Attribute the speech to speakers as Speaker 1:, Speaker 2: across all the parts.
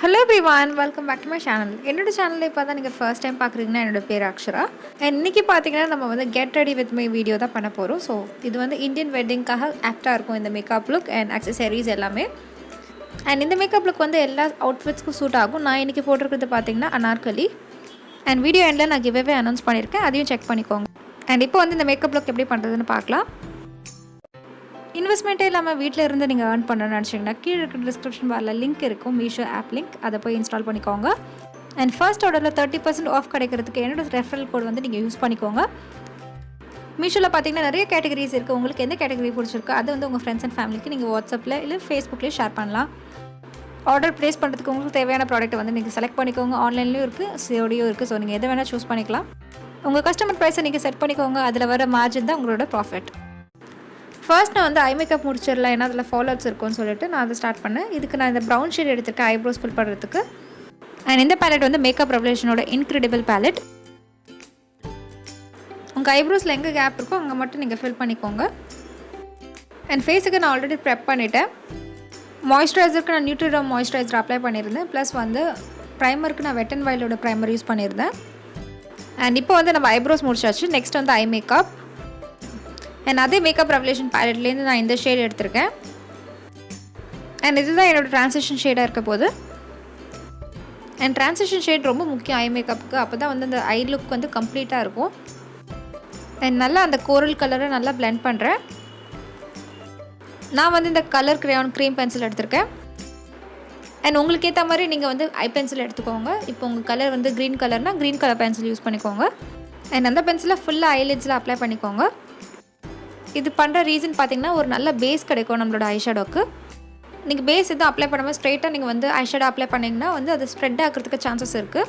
Speaker 1: Hello everyone, welcome back to my channel. என்னோட சேனல்ல இப்போதான் நீங்க ஃபர்ஸ்ட் டைம் பார்க்குறீங்கன்னா என்னோட பேர் அக்ஷரா. இன்னைக்கு பார்த்தீங்கன்னா நம்ம வந்து get ready with my video தான் பண்ண போறோம். ஸோ இது வந்து இந்தியன் வெட்டிங்காக ஆப்டாக இருக்கும் இந்த மேக்கப் லுக் அண்ட் அக்சசரிஸ் எல்லாமே. அண்ட் இந்த மேக்கப் லுக் வந்து எல்லா அவுட்ஃபிட்ஸ்க்கும் சூட் ஆகும். நான் இன்னைக்கு போட்டிருக்கிறது பார்த்தீங்கன்னா அனார்கலி. அண்ட் வீடியோ எண்டில் நான் கிவ்அவே அனௌன்ஸ் பண்ணியிருக்கேன், அதையும் செக் பண்ணிக்கோங்க. அண்ட் இப்போ வந்து இந்த மேக்கப் லுக் எப்படி பண்ணுறதுன்னு பார்க்கலாம். இன்வெஸ்ட்மெண்ட்டே இல்லாமல் வீட்டில் இருந்து நீங்கள் ஏர்ன் பண்ணணும்னு நினச்சிங்கன்னா கீழே இருக்கிற டிஸ்கிரிப்ஷன் பாரில் லிங்க் இருக்கும், மீஷோ ஆப் லிங்க், அதை போய் இன்ஸ்டால் பண்ணிக்கோங்க. அண்ட் ஃபர்ஸ்ட் ஆர்டரில் 30% ஆஃப் கிடைக்கிறதுக்கு என்னோட ரெஃபரல் கோட் வந்து நீங்கள் யூஸ் பண்ணிக்கோங்க. மீஷோவில் பார்த்தீங்கன்னா நிறைய கேட்டகரிஸ் இருக்குது. உங்களுக்கு எந்த கேட்டகரி பிடிச்சிருக்கோ அது வந்து உங்கள் ஃப்ரெண்ட்ஸ் அண்ட் ஃபேமிலிக்கு நீங்கள் வாட்ஸ்அப்பில் இல்லை ஃபேஸ்புக்லேயே ஷேர் பண்ணலாம். ஆர்டர் ப்ளேஸ் பண்ணுறதுக்கு உங்களுக்கு தேவையான ப்ராடக்ட்டை வந்து நீங்கள் செலக்ட் பண்ணிக்கோங்க. ஆன்லைன்லேயும் இருக்குது, சிஓடியும் இருக்குது. ஸோ நீங்கள் எதை வேணால் சூஸ் பண்ணிக்கலாம். உங்கள் கஸ்டமர் ப்ரைஸை நீங்கள் செட் பண்ணிக்கோங்க. அதில் வர மார்ஜின் தான் உங்களோட ப்ராஃபிட். ஃபர்ஸ்ட் நான் வந்து ஐ மேக்கப் முடிச்சிடலாம், ஏன்னா அதில் ஃபாலோஅப்ஸ் இருக்கும்னு சொல்லிட்டு நான் அதை ஸ்டார்ட் பண்ணேன். இதுக்கு நான் இந்த ப்ரௌன் ஷேட் எடுத்துருக்கேன் ஐப்ரோஸ் ஃபில் பண்ணுறதுக்கு. அண்ட் இந்த பேலட் வந்து மேக்கப் ரெவல்யூஷனோட இன்க்ரெடிபிள் பேலட். உங்கள் ஐப்ரோஸில் எங்கே கேப் இருக்கோ அங்கே மட்டும் நீங்கள் ஃபில் பண்ணிக்கோங்க. அண்ட் ஃபேஸுக்கு நான் ஆல்ரெடி ப்ரெப் பண்ணிவிட்டேன். மாய்ஸ்சரைசருக்கு நான் நியூட்ரிடர்ம் மாய்ஸ்சரைசர் அப்ளை பண்ணியிருந்தேன். ப்ளஸ் வந்து ப்ரைமருக்கு நான் வெட் அண்ட் வைல்டோட ப்ரைமர் யூஸ் பண்ணியிருந்தேன். அண்ட் இப்போ வந்து நம்ம ஐப்ரோஸ் முடிச்சாச்சு. நெக்ஸ்ட் வந்து ஐ மேக்கப். அண்ட் அதே மேக்கப் ரெவல்யூஷன் பேலட்லேருந்து நான் இந்த ஷேட் எடுத்திருக்கேன். அண்ட் இதுதான் என்னோடய ட்ரான்சிஷன் ஷேடாக இருக்க போது. அண்ட் ட்ரான்சிஷன் ஷேட் ரொம்ப முக்கியம் ஐ மேக்கப்புக்கு. அப்போ தான் வந்து அந்த ஐ லுக் வந்து கம்ப்ளீட்டாக இருக்கும். அண்ட் நல்லா அந்த கோரல் கலரை நல்லா பிளெண்ட் பண்ணுறேன். நான் வந்து இந்த கலர் கிரேயான் க்ரீம் பென்சில் எடுத்திருக்கேன். அண்ட் உங்களுக்கு ஏற்ற மாதிரி நீங்கள் வந்து ஐ பென்சில் எடுத்துக்கோங்க. இப்போ உங்கள் கலர் வந்து க்ரீன் கலர்னால் க்ரீன் கலர் பென்சில் யூஸ் பண்ணிக்கோங்க. அண்ட் அந்த பென்சிலை ஃபுல்லாக ஐலிட்ஸில் அப்ளை பண்ணிக்கோங்க. இது பண்ணுற ரீசன் பார்த்திங்கன்னா ஒரு நல்ல பேஸ் கிடைக்கும் நம்மளோட ஐஷேடோவுக்கு. நீங்கள் பேஸ் எதுவும் அப்ளை பண்ணாமல் ஸ்ட்ரெயிட்டாக நீங்கள் வந்து ஐஷேடோ அப்ளை பண்ணிங்கன்னா வந்து அது ஸ்ப்ரெட் ஆகிறதுக்கு சான்சஸ் இருக்குது.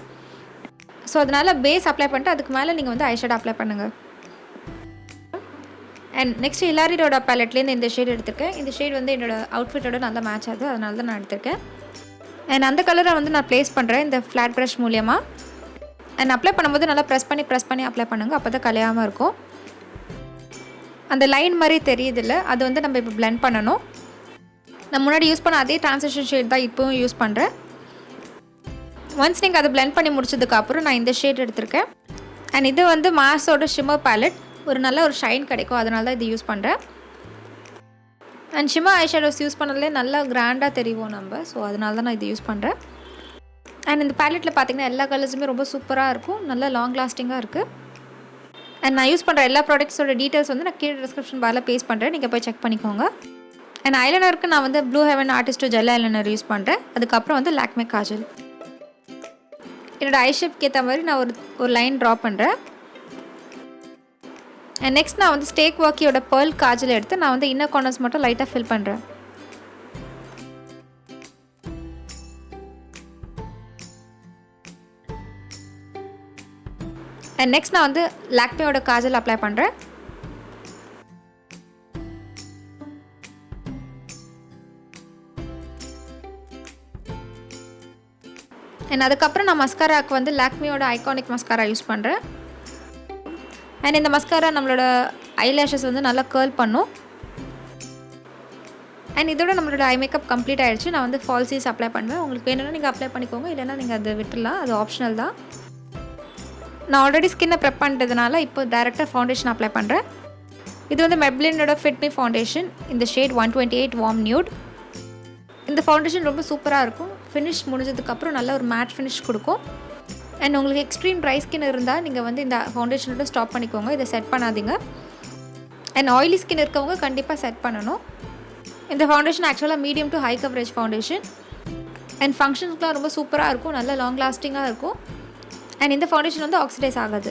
Speaker 1: ஸோ அதனால் பேஸ் அப்ளை பண்ணிட்டு அதுக்கு மேலே நீங்கள் வந்து ஐஷேடோ அப்ளை பண்ணுங்கள். அண்ட் நெக்ஸ்ட் ஹிலாரி ரோடா பேலட்லேருந்து இந்த ஷேட் எடுத்திருக்கேன். இந்த ஷேட் வந்து என்னோடய அவுட்ஃபிட்டோட நல்லா மேட்ச் ஆகுது, அதனால தான் நான் எடுத்திருக்கேன். அண்ட் அந்த கலரை வந்து நான் ப்ளேஸ் பண்ணுறேன் இந்த ஃப்ளாட் ப்ரஷ் மூலியமாக. அண்ட் அப்ளை பண்ணும்போது நல்லா ப்ரெஸ் பண்ணி அப்ளை பண்ணுங்கள், அப்போ தான் கலையாமல் இருக்கும். அந்த லைன் மாதிரி தெரியுதில்ல, அது வந்து நம்ம இப்போ பிளெண்ட் பண்ணணும். நான் முன்னாடி யூஸ் பண்ண அதே ட்ரான்சிஷன் ஷேட் தான் இப்போவும் யூஸ் பண்ணுறேன். ஒன்ஸ் நீங்கள் அதை பிளெண்ட் பண்ணி முடிச்சதுக்கப்புறம் நான் இந்த ஷேட் எடுத்திருக்கேன். அண்ட் இது வந்து மார்ஸோட ஷிம்மர் பேலட். ஒரு நல்ல ஒரு ஷைன் கிடைக்கும், அதனால தான் இது யூஸ் பண்ணுறேன். அண்ட் ஷிம்மர் ஐஷேடோஸ் யூஸ் பண்ணதுலேயே நல்லா கிராண்டாக தெரியும் நம்ம. ஸோ அதனால தான் நான் இது யூஸ் பண்ணுறேன். அண்ட் இந்த பேலட்டில் பார்த்திங்கன்னா எல்லா கலர்ஸுமே ரொம்ப சூப்பராக இருக்கும், நல்லா லாங் லாஸ்டிங்காக இருக்குது. அண்ட் நான் யூஸ் பண்ணுற எல்லா ப்ராடக்ட்ஸோட டீட்டெயில்ஸ் வந்து நான் கீழே டிஸ்கிரிப்ஷன் பாரில் பேஸ்ட் பண்ணுறேன், நீங்கள் போய் செக் பண்ணிக்கோங்க. அண்ட் ஐலைனருக்கு நான் வந்து ப்ளூ ஹெவன் ஆர்டிஸ்டோ ஜெல் ஐலைனர் யூஸ் பண்ணுறேன். அதுக்கப்புறம் வந்து லாக்மே கஜல். என்னோடய ஐ ஷேப்க்கு ஏற்ற மாதிரி நான் ஒரு லைன் ட்ரா பண்ணுறேன். அண்ட் நெக்ஸ்ட் நான் வந்து ஸ்டேக் வாக்கியோட பேர்ல் காஜல் எடுத்து நான் வந்து இன்னர் கார்னர்ஸ் மட்டும் லைட்டாக ஃபில் பண்ணுறேன். அண்ட் நெக்ஸ்ட் நான் வந்து லாக்மேயோட காஜல் அப்ளை பண்ணுறேன். அண்ட் அதுக்கப்புறம் நான் மஸ்காராவுக்கு வந்து லாக்மேயோட ஐகானிக் மஸ்காரா யூஸ் பண்ணுறேன். அண்ட் இந்த மஸ்காரா நம்மளோட ஐலேஷஸ் வந்து நல்லா கேர்ல் பண்ணும். அண்ட் இதோட நம்மளோட ஐ மேக்கப் கம்ப்ளீட் ஆகிடுச்சு. நான் வந்து ஃபால்சீஸ் அப்ளை பண்ணுவேன். உங்களுக்கு வேணும்னா நீங்கள் அப்ளை பண்ணிக்கோங்க, இல்லைன்னா நீங்கள் அதை விட்டுடலாம், அது ஆப்ஷனல் தான். நான் ஆல்ரெடி ஸ்கின்னை ப்ரெப் பண்ணுறதுனால இப்போ டேரெக்டாக ஃபவுண்டேஷன் அப்ளை பண்ணுறேன். இது வந்து மெப்ளினோட ஃபிட் மீ ஃபவுண்டேஷன். இந்த ஷேட் 128 வார்ம் நியூட். இந்த ஃபவுண்டேஷன் ரொம்ப சூப்பராக இருக்கும். ஃபினிஷ் முடிஞ்சதுக்கப்புறம் நல்ல ஒரு மேட் ஃபினிஷ் கொடுக்கும். அண்ட் உங்களுக்கு எக்ஸ்ட்ரீம் ட்ரை ஸ்கின் இருந்தால் நீங்கள் வந்து இந்த ஃபவுண்டேஷனோட ஸ்டாப் பண்ணிக்கோங்க, இதை செட் பண்ணாதீங்க. அண்ட் ஆயிலி ஸ்கின் இருக்கவங்க கண்டிப்பாக செட் பண்ணணும். இந்த ஃபவுண்டேஷன் ஆக்சுவலாக medium to high coverage foundation. And ஃபங்க்ஷன்ஸ்க்குலாம் ரொம்ப சூப்பராக இருக்கும், நல்ல லாங் லாஸ்டிங்காக இருக்கும். அண்ட் இந்த ஃபவுண்டேஷன் வந்து ஆக்சிடைஸ் ஆகாது.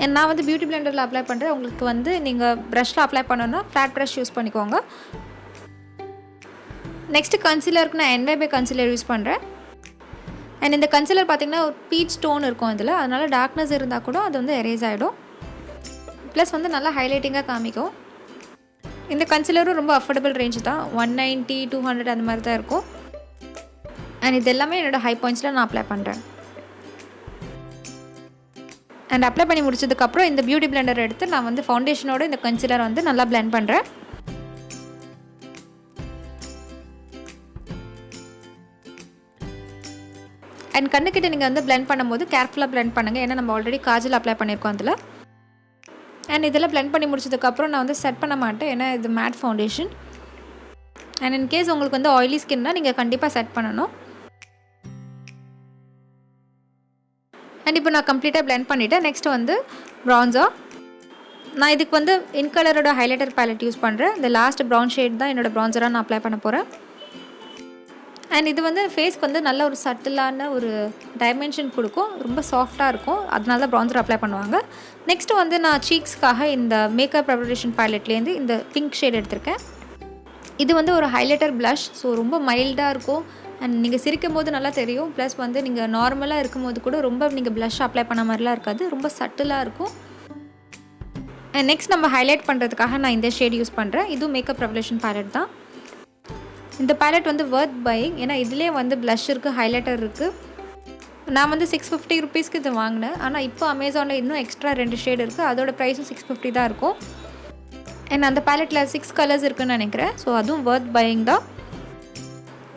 Speaker 1: அண்ட் நான் வந்து பியூட்டி பிளெண்டரில் அப்ளை பண்ணுறேன். உங்களுக்கு வந்து நீங்கள் ப்ரஷில் அப்ளை பண்ணணுன்னா ஃப்ளாட் ப்ரஷ் யூஸ் பண்ணிக்கோங்க. நெக்ஸ்ட்டு கன்சீலருக்கு நான் NYB கன்சீலர் யூஸ் பண்ணுறேன். அண்ட் இந்த கன்சீலர் பார்த்திங்கன்னா ஒரு பீச் டோன் இருக்கும் இதில், அதனால் டார்க்னஸ் இருந்தால் கூட அது வந்து எரேஸ் ஆகிடும். ப்ளஸ் வந்து நல்லா ஹைலைட்டிங்காக காமிக்கும். இந்த கன்சீலரும் ரொம்ப அஃபோர்டபுள் ரேஞ்ச் தான், 190 200 அந்த மாதிரி தான் இருக்கும். அண்ட் இது எல்லாமே என்னோடய ஹை பாயிண்ட்ஸில் நான் அப்ளை பண்ணுறேன். அண்ட் அப்ளை பண்ணி முடிச்சதுக்கப்புறம் இந்த பியூட்டி பிளெண்டர் எடுத்து நான் வந்து ஃபவுண்டேஷனோட இந்த கன்சீலர் வந்து நல்லா பிளெண்ட் பண்ணுறேன். அண்ட் கண்ணுக்கிட்ட நீங்கள் வந்து பிளெண்ட் பண்ணும்போது கேர்ஃபுல்லாக பிளெண்ட் பண்ணுங்கள். ஏன்னா நம்ம ஆல்ரெடி காஜல் அப்ளை பண்ணியிருக்கோம் அதில். அண்ட் இதெல்லாம் பிளெண்ட் பண்ணி முடிச்சதுக்கப்புறம் நான் வந்து செட் பண்ண மாட்டேன். ஏன்னா இது மேட் ஃபவுண்டேஷன். அண்ட் இன்கேஸ் உங்களுக்கு வந்து ஆயிலி ஸ்கின்னா நீங்கள் கண்டிப்பாக செட் பண்ணணும். அண்ட் இப்போ நான் கம்ப்ளீட்டாக பிளெண்ட் பண்ணிவிட்டேன். நெக்ஸ்ட்டு வந்து ப்ரான்ஸாக நான் இதுக்கு வந்து இன்கலரோட ஹைலைட்டர் பேலட் யூஸ் பண்ணுறேன். இந்த லாஸ்ட் ப்ரௌன் ஷேட் தான் என்னோடய ப்ரான்ஸராக நான் அப்ளை பண்ண போகிறேன். அண்ட் இது வந்து ஃபேஸ்க்கு வந்து நல்ல ஒரு சட்டிலான ஒரு டைமென்ஷன் கொடுக்கும். ரொம்ப சாஃப்டாக இருக்கும். அதனால தான் ப்ரான்ஸர் அப்ளை பண்ணுவாங்க. நெக்ஸ்ட்டு வந்து நான் சீக்ஸ்க்காக இந்த மேக்கப் ப்ரிப்பரேஷன் பேலட்லேருந்து இந்த பிங்க் ஷேட் எடுத்திருக்கேன். இது வந்து ஒரு ஹைலைட்டர் ப்ளஷ். ஸோ ரொம்ப மைல்டாக இருக்கும். அண்ட் நீங்கள் சிரிக்கும் போது நல்லா தெரியும். ப்ளஸ் வந்து நீங்கள் நார்மலாக இருக்கும்போது கூட ரொம்ப நீங்கள் ப்ளஷ் அப்ளை பண்ண மாதிரிலாம் இருக்காது. ரொம்ப சட்டிலாக இருக்கும். அண்ட் நெக்ஸ்ட் நம்ம ஹைலைட் பண்ணுறதுக்காக நான் இந்த ஷேட் யூஸ் பண்ணுறேன். இதுவும் மேக்கப் ப்ரிப்பரேஷன் பேலட் தான். இந்த பேலட் வந்து வர்த் பையிங். ஏன்னா இதிலே வந்து ப்ளஷ் இருக்குது, ஹைலைட்டர் இருக்குது. நான் வந்து 650 ருபீஸ்க்கு இது வாங்கினேன். ஆனால் இப்போ அமேசானில் இன்னும் எக்ஸ்ட்ரா 2 ஷேட் இருக்குது. அதோட ப்ரைஸும் 650 தான் இருக்கும். அண்ட் அந்த பேலட்டில் 6 கலர்ஸ் இருக்குதுன்னு நினைக்கிறேன். ஸோ அதுவும் வர்த் பையிங் தான்.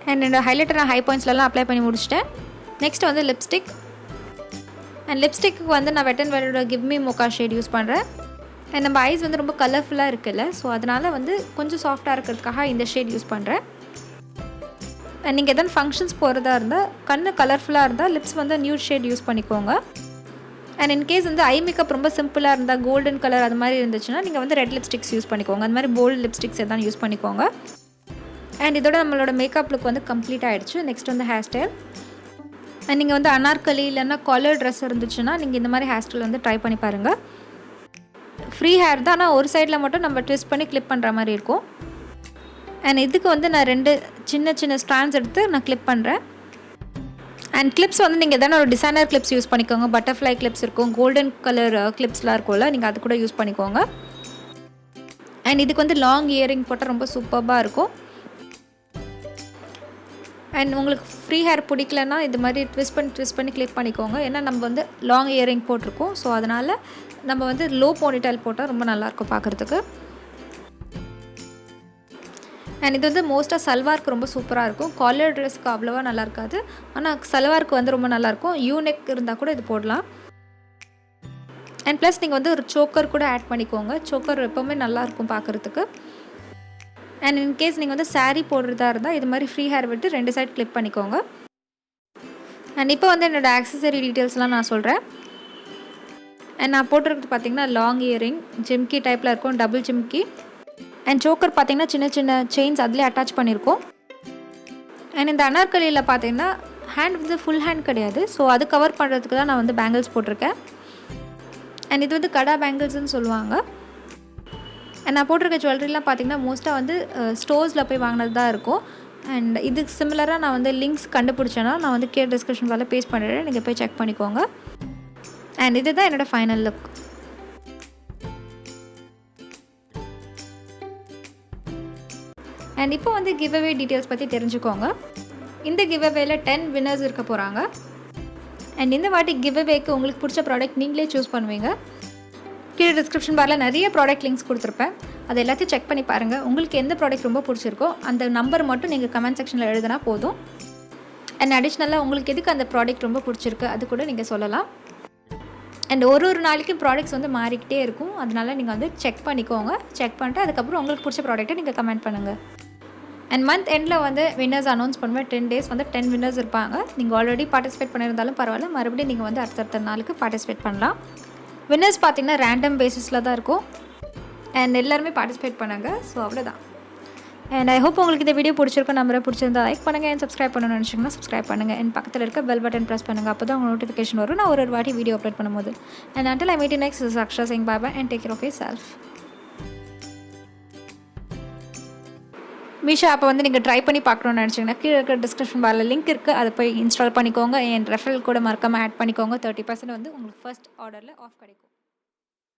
Speaker 1: அண்ட் என்னோடய ஹைலைட்டர் நான் ஹை பாயிண்ட்ஸ்லாம் அப்ளை பண்ணி முடிச்சிட்டேன். நெக்ஸ்ட் வந்து லிப்ஸ்டிக். அண்ட் லிப்ஸ்டிக்கு வந்து நான் வெட் அண்ட் வைல்டோட give me mocha shade use பண்ணுறேன். அண்ட் நம்ம ஐஸ் வந்து ரொம்ப கலர்ஃபுல்லாக இருக்குல்ல, ஸோ அதனால் வந்து கொஞ்சம் சாஃப்டாக இருக்கிறதுக்காக இந்த ஷேட் யூஸ் பண்ணுறேன். அண்ட் நீங்கள் எதாவது ஃபங்க்ஷன்ஸ் போகிறதா இருந்தால் கண்ணு கலர்ஃபுல்லாக இருந்தால் லிப்ஸ் வந்து நியூட் ஷேட் யூஸ் பண்ணிக்கோங்க. அண்ட் இன்கேஸ் வந்து ஐ மேக்கப் ரொம்ப சிம்பிளாக இருந்தால் கோல்டன் கலர் அது மாதிரி இருந்துச்சுன்னா நீங்கள் வந்து ரெட் லிப்ஸ்டிக்ஸ் யூஸ் பண்ணிக்கோங்க. அந்த மாதிரி போல்டு லிப்ஸ்டிக்ஸ் எதாவது யூஸ் பண்ணிக்கோங்க. அண்ட் இதோட நம்மளோட மேக்கப் லுக் வந்து கம்ப்ளீட் ஆகிடுச்சு. நெக்ஸ்ட் வந்து ஹேர் ஸ்டைல். அண்ட் நீங்கள் வந்து அனார்கலி இல்லைன்னா காலர் ட்ரெஸ் இருந்துச்சுன்னா நீங்கள் இந்த மாதிரி ஹேர் ஸ்டைல் வந்து ட்ரை பண்ணி பாருங்கள். ஃப்ரீ ஹேர் தான், ஆனால் ஒரு சைடில் மட்டும் நம்ம ட்விஸ்ட் பண்ணி கிளிப் பண்ணுற மாதிரி இருக்கும். அண்ட் இதுக்கு வந்து நான் 2 சின்ன சின்ன ஸ்ட்ராண்ட்ஸ் எடுத்து நான் கிளிப் பண்ணுறேன். அண்ட் கிளிப்ஸ் வந்து நீங்கள் எதனா ஒரு டிசைனர் கிளிப்ஸ் யூஸ் பண்ணிக்கோங்க. பட்டர்ஃப்ளை கிளிப்ஸ் இருக்கும், கோல்டன் கலர் கிளிப்ஸ்லாம் இருக்கும்ல, நீங்கள் அது கூட யூஸ் பண்ணிக்கோங்க. அண்ட் இதுக்கு வந்து லாங் இயரிங் போட்டால் ரொம்ப சூப்பராக இருக்கும். அண்ட் உங்களுக்கு ஃப்ரீ ஹேர் பிடிக்கலன்னா இது மாதிரி ட்விஸ்ட் பண்ணி கிளிப் பண்ணிக்கோங்க. ஏன்னா நம்ம வந்து லாங் இயரிங் போட்டிருக்கோம். ஸோ அதனால் நம்ம வந்து லோ போனிடெயில் போட்டால் ரொம்ப நல்லாயிருக்கும் பார்க்குறதுக்கு. அண்ட் இது வந்து மோஸ்ட்டாக சல்வாருக்கு ரொம்ப சூப்பராக இருக்கும். காலர் ட்ரெஸ்க்கு அவ்வளோவா நல்லா இருக்காது, ஆனால் சல்வாருக்கு வந்து ரொம்ப நல்லாயிருக்கும். யூனெக் இருந்தால் கூட இது போடலாம். அண்ட் ப்ளஸ் நீங்கள் வந்து ஒரு சோக்கர் கூட ஆட் பண்ணிக்கோங்க. சோக்கர் எப்போவுமே நல்லாயிருக்கும் பார்க்குறதுக்கு. அண்ட் இன்கேஸ் நீங்கள் வந்து சாரீ போடுறதா இருந்தால் இது மாதிரி ஃப்ரீ ஹேர் விட்டு 2 சைட் கிளிப் பண்ணிக்கோங்க. அண்ட் இப்போ வந்து என்னோடய ஆக்சசரி டீட்டெயில்ஸ்லாம் நான் சொல்கிறேன். அண்ட் நான் போட்டிருக்கிறது பார்த்திங்கன்னா லாங் இயரிங் ஜிம்கி டைப்பில் இருக்கும், டபுள் ஜிம்கி. அண்ட் சோக்கர் பார்த்திங்கன்னா சின்ன சின்ன செயின்ஸ் அதிலே அட்டாச் பண்ணியிருக்கோம். அண்ட் இந்த அனார்கலியில் பார்த்திங்கன்னா ஹேண்ட் வந்து ஃபுல் ஹேண்ட் கிடையாது. ஸோ அது கவர் பண்ணுறதுக்கு தான் நான் வந்து பேங்கிள்ஸ் போட்டிருக்கேன். அண்ட் இது வந்து கடா பேங்கிள்ஸ்னு சொல்லுவாங்க. அண்ட் நான் போட்டிருக்க ஜுவல்லரிலாம் பார்த்திங்கன்னா மோஸ்ட்டாக வந்து ஸ்டோர்ஸில் போய் வாங்கினது தான் இருக்கும். அண்ட் இதுக்கு சிமிலராக நான் வந்து லிங்க்ஸ் கண்டுபிடிச்சேன்னா நான் வந்து டிஸ்கிரிப்ஷன் வேலை பேஸ்ட் பண்ணிடுறேன், நீங்கள் போய் செக் பண்ணிக்கோங்க. அண்ட் இது தான் என்னோடய ஃபைனல் லுக். அண்ட் இப்போ வந்து கிவ் அவே டீட்டெயில்ஸ் பற்றி தெரிஞ்சுக்கோங்க. இந்த கிவ் அவேல 10 வின்னர்ஸ் இருக்க போகிறாங்க. அண்ட் இந்த வாட்டி கிவ் அவேக்கு உங்களுக்கு பிடிச்ச ப்ராடக்ட் நீங்களே சூஸ் பண்ணுவீங்க. கீழே டிஸ்கிரிப்ஷன் பாரில் நிறைய ப்ராடக்ட் லிங்க்ஸ் கொடுத்துருப்பேன். அதை எல்லாத்தையும் செக் பண்ணி பாருங்கள். உங்களுக்கு எந்த ப்ராடக்ட் ரொம்ப பிடிச்சிருக்கோ அந்த நம்பர் மட்டும் நீங்கள் கமெண்ட் செக்ஷனில் எழுதினா போதும். அண்ட் அடிஷ்னலாக உங்களுக்கு எதுக்கு அந்த ப்ராடக்ட் ரொம்ப பிடிச்சிருக்கு அது கூட நீங்கள் சொல்லலாம். அண்ட் ஒரு நாளைக்கும் ப்ராடக்ட்ஸ் வந்து மாறிக்கிட்டே இருக்கும். அதனால் நீங்கள் வந்து செக் பண்ணிக்கோங்க. செக் பண்ணிட்டு அதுக்கப்புறம் உங்களுக்கு பிடிச்ச ப்ராடக்ட்டை நீங்கள் கமெண்ட் பண்ணுங்கள். அண்ட் மந்த் எண்டில் வந்து வின்னர்ஸ் அனௌன்ஸ் பண்ணுவேன். 10 days வந்து 10 வின்னர்ஸ் இருப்பாங்க. நீங்கள் ஆல்ரெடி பார்ட்டிசிபேட் பண்ணியிருந்தாலும் பரவாயில்ல, மறுபடியும் நீங்கள் வந்து அடுத்தடுத்த நாளுக்கு பார்ட்டிசிபேட் பண்ணலாம். வின்னர்ஸ் பார்த்திங்கன்னா ரேண்டம் பேசிஸில் தான் இருக்கும். அண்ட் எல்லாருமே பார்ட்டிசிபேட் பண்ணாங்க. ஸோ அவ்வளோதான். அண்ட் ஐ ஹோப் உங்களுக்கு இந்த வீடியோ பிடிச்சிருக்கும். நம்பரை பிடிச்சிருந்தா லைக் பண்ணுங்கள். அண்ட் சப்ஸ்கிரைப் பண்ணணும்னு நினச்சிங்கன்னா சப்ஸ்கிரைப் பண்ணுங்கள். அண்ட் பக்கத்தில் இருக்க பெல் பட்டன் ப்ரெஸ் பண்ணுங்கள். அப்போ தான் உங்கள் நோட்டிஃபிகேஷன் வரும் நான் ஒரு வாட்டி வீடியோ அப்லோட் பண்ணும்போது. And until I meet you next, this is Akshara saying bye bye and take care of yourself. Meesho ஆப்பை வந்து நீங்கள் ட்ரை பண்ணி பார்க்கணுன்னு நினச்சிங்கன்னா கீழே இருக்கிற டிஸ்கிரிப்ஷன் பாரில் லிங்க் இருக்குது, அதை போய் இன்ஸ்டால் பண்ணிக்கோங்க. என் ரெஃபரல் கூட மறக்காமல் ஆட் பண்ணிக்கோங்க. 30% வந்து உங்களுக்கு ஃபர்ஸ்ட் ஆர்டரில் ஆஃப் கிடைக்கும்.